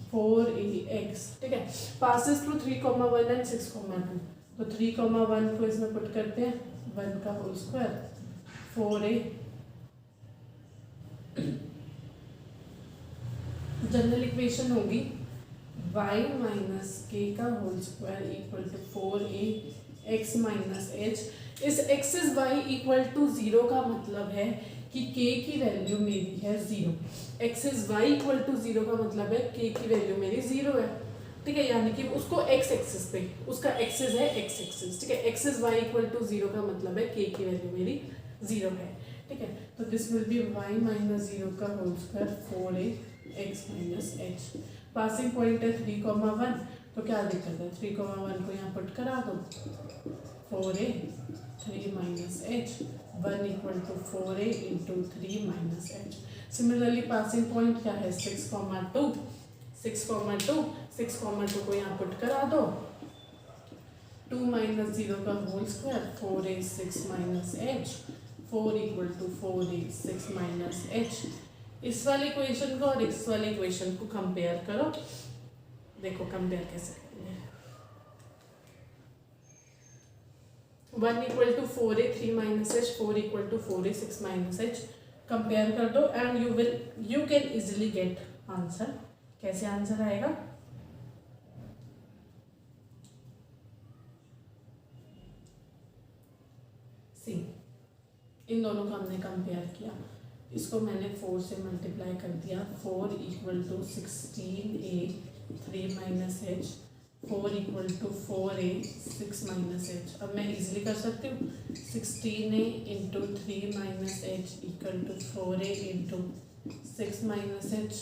4ax, ठीक है। पासिस थ्रू 3, 1 एंड 6, 2, तो 3, 1 को इसमें पुट करते हैं, 1 का whole square 4a, general equation होगी y - k का whole square equal to 4a x - h। इस एक्सिस y = 0 का मतलब है कि k की वैल्यू मेरी है 0, एक्सिस y = 0 का मतलब है k की वैल्यू मेरी 0 है, ठीक है, यानी कि उसको x एक्सिस पे, उसका एक्सिस है x एक्सिस, ठीक है। एक्सिस y = 0 का मतलब है k की वैल्यू मेरी 0 है, ठीक है, तो this will be y minus 0 का whole square 4ax minus h। Passing point है 3,1, तो क्या दिक्कत है, 3,1 को यहाँ पुट करा दो, 4a 3 minus h 1 equal to 4a into 3 minus h। Similarly passing point क्या है 6,2, 6,2 को यहाँ पुट करा दो, 2 माइनस 0 का whole square 4a 6 minus h 4 equal to 4a 6 minus h। इस वाली इक्वेशन को और इस वाली इक्वेशन को कंपेयर करो, देखो कंपेयर कैसे करेंगे। 1 equal to 4a 3 minus h 4 equal to 4a 6 minus h compare कर दो and you can easily get answer. कैसे आंसर आएगा, सी इन दोनों को हमने कंपेयर किया, इसको मैंने 4 से मल्टीप्लाई कर दिया, 4 equal to 16a 3 minus h 4 equal to 4a 6 minus h। अब मैं इजीली कर सकती हूँ, 16a into 3 minus h equal to 4a into 6 minus h,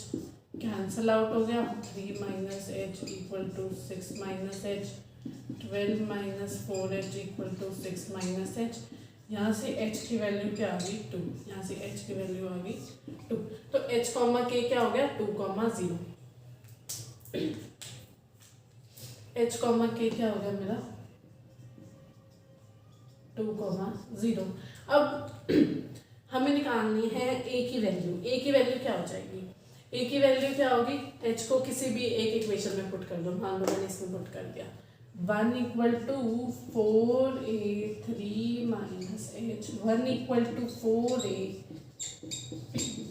cancel out हो गया, 3 minus h equal to 6 minus h, 12 minus 4h equal to 6 minus h। यहाँ से h की वैल्यू क्या आ गई 2, यहाँ से h की वैल्यू आ गई 2, तो h कॉमा k क्या हो गया 2,0, h कॉमा k क्या हो गया मेरा 2,0। अब हमें निकालनी है a की वैल्यू, a की वैल्यू क्या हो जाएगी, a की वैल्यू क्या होगी, h को किसी भी एक इक्वेशन में पुट कर दो, मान लो मैंने इसमें पुट कर दिया, 1 equal to 4a 3 minus h 1 equal to 4a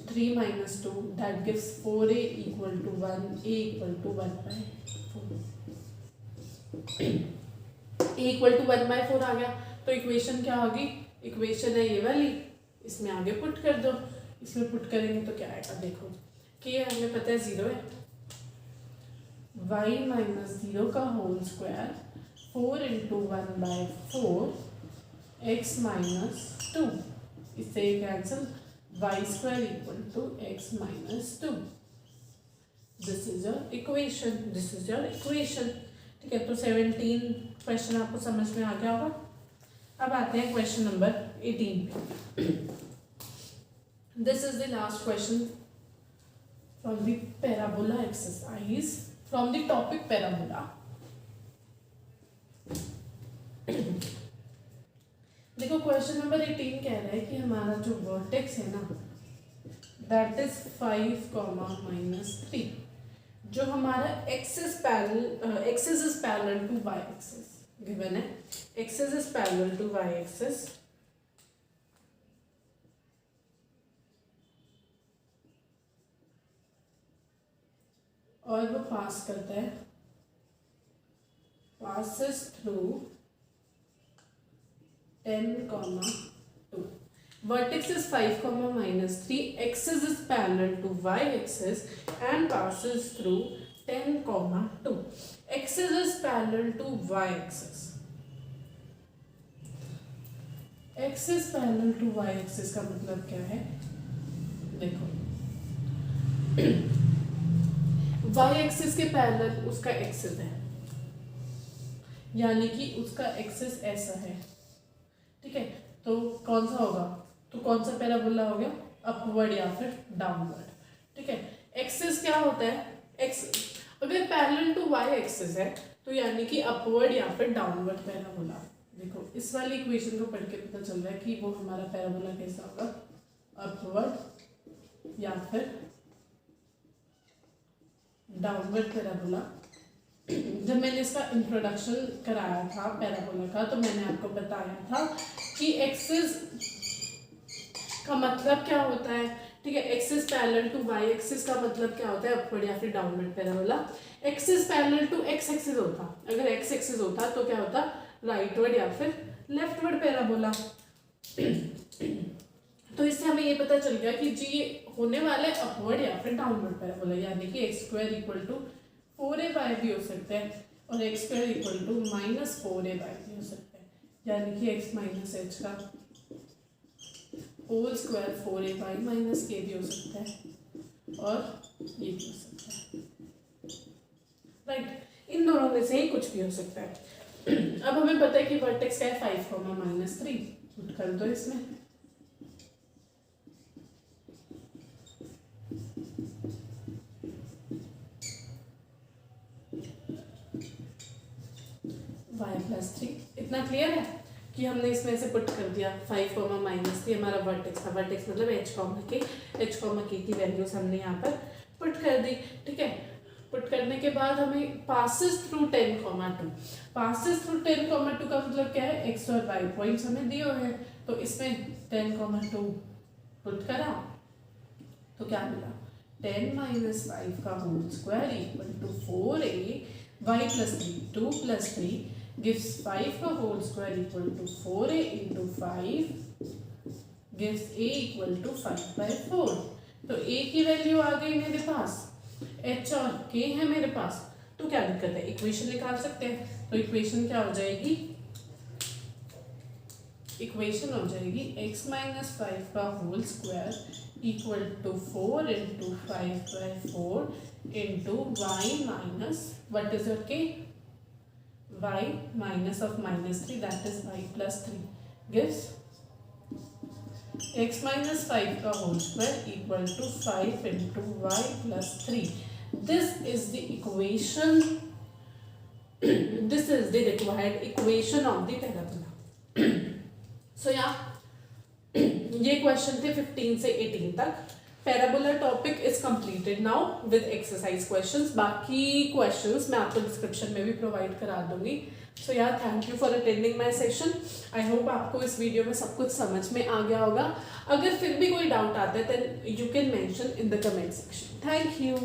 3 minus 2 that gives 4a equal to 1, a equal to 1/4, a equal to 1/4 आ गया, तो इक्वेशन क्या होगी, इक्वेशन है ये वाली, इसमें आगे पुट कर दो, इसमें पुट करेंगे तो क्या आएगा, देखो कि हमें पता है 0 है, y माइनस 0 का whole square 4 into 1/4 x minus 2, इससे cancel, y square equal to x minus 2। This is your equation, this is your equation. ठीक है, तो 17 क्वेश्चन आपको समझ में आ गया होगा। अब आते हैं क्वेश्चन नंबर 18 पे। This is the last question from the parabola exercise, from the topic parabola। देखो क्वेश्चन नंबर 18 कह रहा है कि हमारा जो वर्टेक्स है ना दैट इज 5,-3, जो हमारा axis is parallel to y axis given है, axis is parallel to y axis, और वो पास करता है, passes through 10,2। vertex is 5,-3, axis is parallel to y axis and passes through 10,2। axis is parallel to y axis, axis parallel to y axis का मतलब क्या है, देखो y एक्सिस के पैरेलल उसका एक्सिस है, यानी कि उसका एक्सिस ऐसा है, ठीक है, तो कौन सा होगा, तो कौन सा पैराबोला हो गया, अपवर्ड या फिर डाउनवर्ड। ठीक है, एक्सिस क्या होता है, एक्स अगर पैरेलल टू y एक्सिस है तो यानी कि अपवर्ड या फिर डाउनवर्ड पैराबोला। देखो इस वाली इक्वेशन को पढ़ के पता चल रहा है कि वो हमारा पैराबोला कैसा होगा, अपवर्ड या फिर डाउनवर्ड पैराबोला। जब मैंने इसका इंट्रोडक्शन कराया था पैराबोला का तो मैंने आपको बताया था कि एक्सिस का मतलब क्या होता है, ठीक है, axis parallel to Y axis का मतलब क्या होता है, अपवर्ड या फिर downward parabola. Axis parallel to X axis होता, अगर एक्स एक्सिस होता तो क्या होता, राइटवर्ड या फिर लेफ्टवर्ड पैराबोला। तो इससे हमें ये पता चल गया कि जी ये होने वाला है अपवर्ड या फिर डाउनवर्ड पैराबोला, यानी कि x square equal to 4a/, भी हो सकता है और x square equal to -4a/, भी हो सकता है, यानी कि x - h का होल स्क्वायर 4ay माइनस के भी हो सकता है और ये भी हो सकता है, राइट। इन दोनों में से ही कुछ भी हो सकता है। अब हमें पता है कि वर्टेक्स क्या है 5,-3, पुट कर दो इसमें। y+3 इतना क्लियर है कि हमने इसमें से पुट कर दिया 5,-3 हमारा वर्टेक्स था, वर्टेक्स मतलब h,k की वैल्यूज हमने यहाँ पर पुट कर दी, ठीक है। पुट करने के बाद हमें पासिस थ्रू 10,2, पासिस थ्रू 10,2 का मतलब क्या है, x और y पॉइंट्स हमें दिए हुए हैं, तो इसमें 10,2 पुट करा तो क्या मिला, 10 - 5 का whole square equal to 4a, y+3, 2+3 gives 5 का whole square equal to 4a into 5 gives a equal to 5/4। तो a की वैल्यू आ गई मेरे पास, h और k है मेरे पास, तो क्या दिक्कत है, इक्वेशन निकाल सकते हैं। तो इक्वेशन क्या हो जाएगी, इक्वेशन हो जाएगी x - 5 का whole square equal to 4 into 5/4 into y minus, what is your k, y minus of -3, that is y+3 gives x - 5 का whole square equal to 5 into y+3। This is the equation, this is the required equation of the parabola। So yeah, ये question थे 15 से 18 तक। Parabola topic is completed now with exercise questions. बाकी questions मैं आपको description में भी provide करा दूंगी। सो यार, thank you for attending my session. I hope आपको इस वीडियो में सब कुछ समझ में आ गया होगा। अगर फिर भी कोई डाउट आता है then you can mention in the comment section. Thank you.